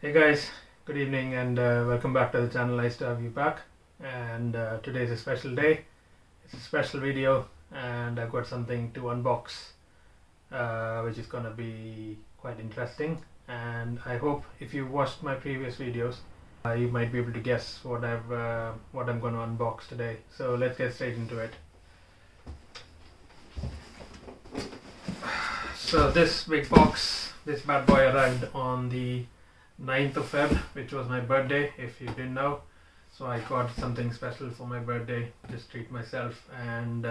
Hey guys, good evening and welcome back to the channel. Nice to have you back. And today is a special day. It's a special video and I've got something to unbox which is gonna be quite interesting. And I hope if you watched my previous videos you might be able to guess what I'm gonna unbox today. So let's get straight into it. So this big box, this bad boy arrived on the 9th of Feb, which was my birthday, if you didn't know. So I got something special for my birthday, just treat myself, and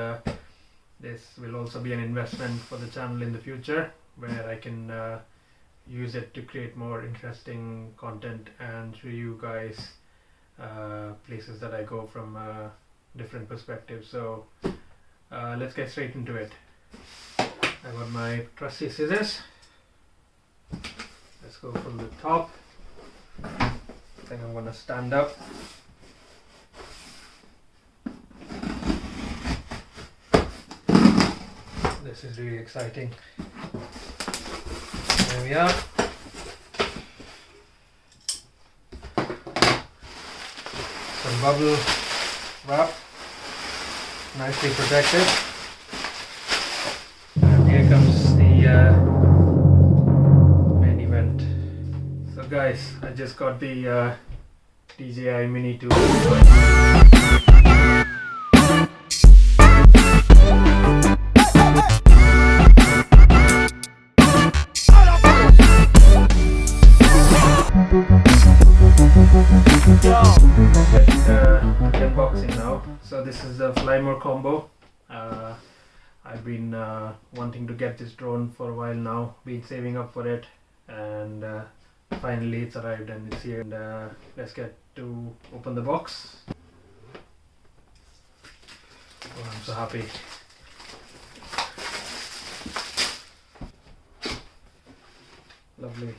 this will also be an investment for the channel in the future, where I can use it to create more interesting content and show you guys places that I go from different perspectives. So let's get straight into it. I got my trusty scissors. Let's go from the top. I think I'm gonna stand up. This is really exciting. There we are. Some bubble wrap, nicely protected. And here comes the So guys, I just got the DJI Mini 2. Unboxing now. So this is the Fly More combo. I've been wanting to get this drone for a while now, been saving up for it, and finally it's arrived and it's here. And let's get to open the box. Oh, I'm so happy. Lovely.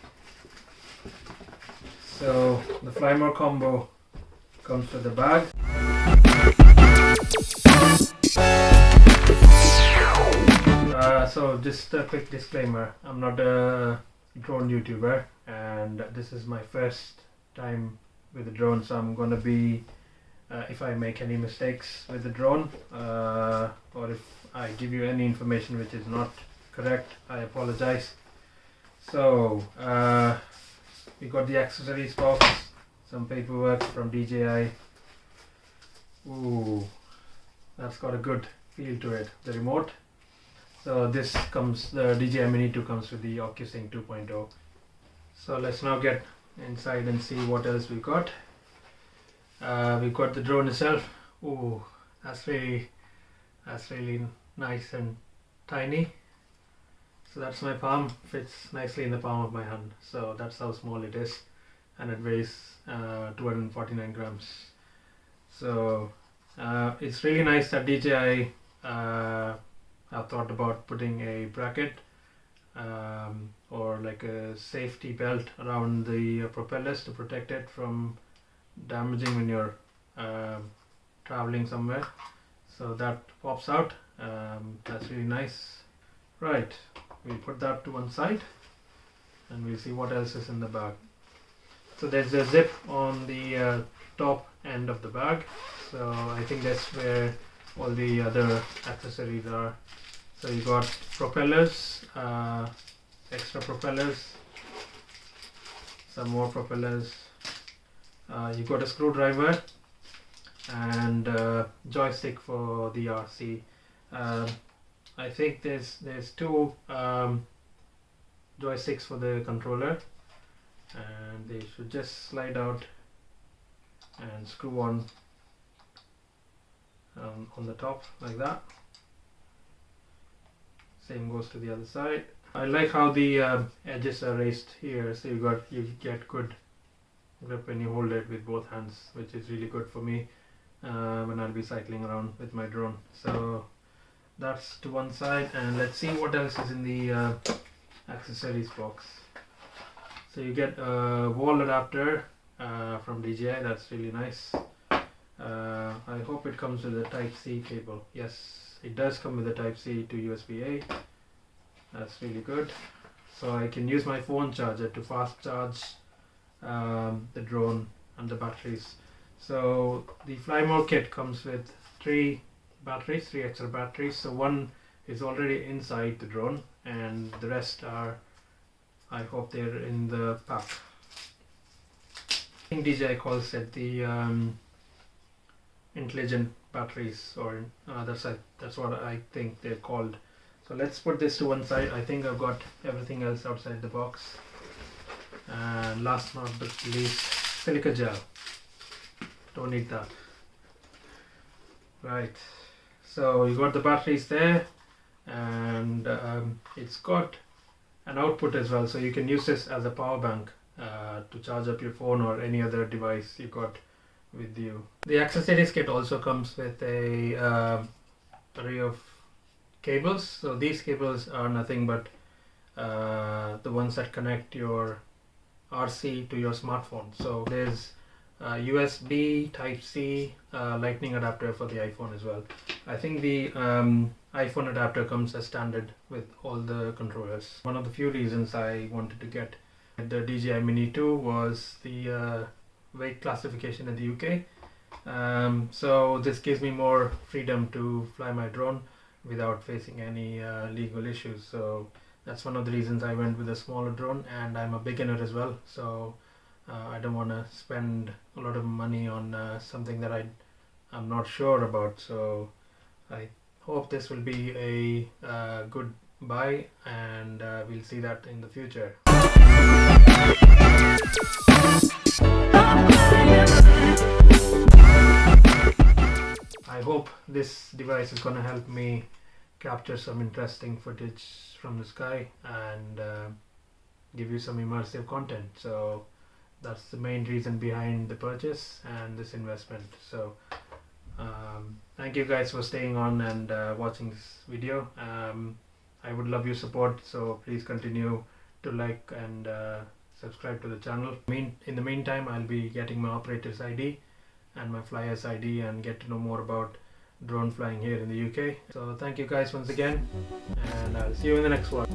So the Fly More combo comes with the bag. So just a quick disclaimer, I'm not a drone YouTuber and this is my first time with the drone, so I'm gonna be if I make any mistakes with the drone or if I give you any information which is not correct, I apologize. So we got the accessories box, some paperwork from DJI. Ooh, that's got a good feel to it. The remote. So this comes, the DJI Mini 2 comes with the OcuSync 2.0. So let's now get inside and see what else we got. We've got the drone itself. Ooh, that's really nice and tiny. So that's my palm, fits nicely in the palm of my hand. So that's how small it is, and it weighs 249 grams. So it's really nice that DJI have thought about putting a bracket or like a safety belt around the propellers to protect it from damaging when you're traveling somewhere. So that pops out. That's really nice. Right, we'll put that to one side and we'll see what else is in the bag. So there's a zip on the top end of the bag, so I think that's where all the other accessories are. So you got propellers, extra propellers, some more propellers, you got a screwdriver and joystick for the RC. I think there's two joysticks for the controller, and they should just slide out and screw on the top like that. Same goes to the other side. I like how the edges are raised here, so you get good grip when you hold it with both hands, which is really good for me when I'll be cycling around with my drone. So that's to one side, and let's see what else is in the accessories box. So you get a wall adapter from DJI. That's really nice. I hope it comes with a Type-C cable. Yes, it does come with a Type-C to USB-A. That's really good. So I can use my phone charger to fast charge the drone and the batteries. So the Fly More kit comes with three extra batteries. So one is already inside the drone, and the rest are, I hope, they're in the pack. I think DJI calls it the intelligent batteries, or that's what I think they're called. So let's put this to one side. I think I've got everything else outside the box. And last but not least, silica gel. Don't need that. Right. So you got the batteries there, and it's got an output as well. So you can use this as a power bank to charge up your phone or any other device you got with you. The accessories kit also comes with a array of cables. So these cables are nothing but the ones that connect your RC to your smartphone. So there's USB Type-C lightning adapter for the iPhone as well. I think the iPhone adapter comes as standard with all the controllers. One of the few reasons I wanted to get the DJI Mini 2 was the weight classification in the UK. So this gives me more freedom to fly my drone without facing any legal issues. So that's one of the reasons I went with a smaller drone, and I'm a beginner as well, so I don't want to spend a lot of money on something that I'm not sure about. So I hope this will be a good buy, and we'll see that in the future. I hope this device is going to help me capture some interesting footage from the sky and give you some immersive content. So that's the main reason behind the purchase and this investment. So thank you guys for staying on and watching this video. I would love your support, so please continue to like and subscribe to the channel. In the meantime, I'll be getting my operator's ID and my flyer's ID and get to know more about drone flying here in the UK. So thank you guys once again, and I'll see you in the next one.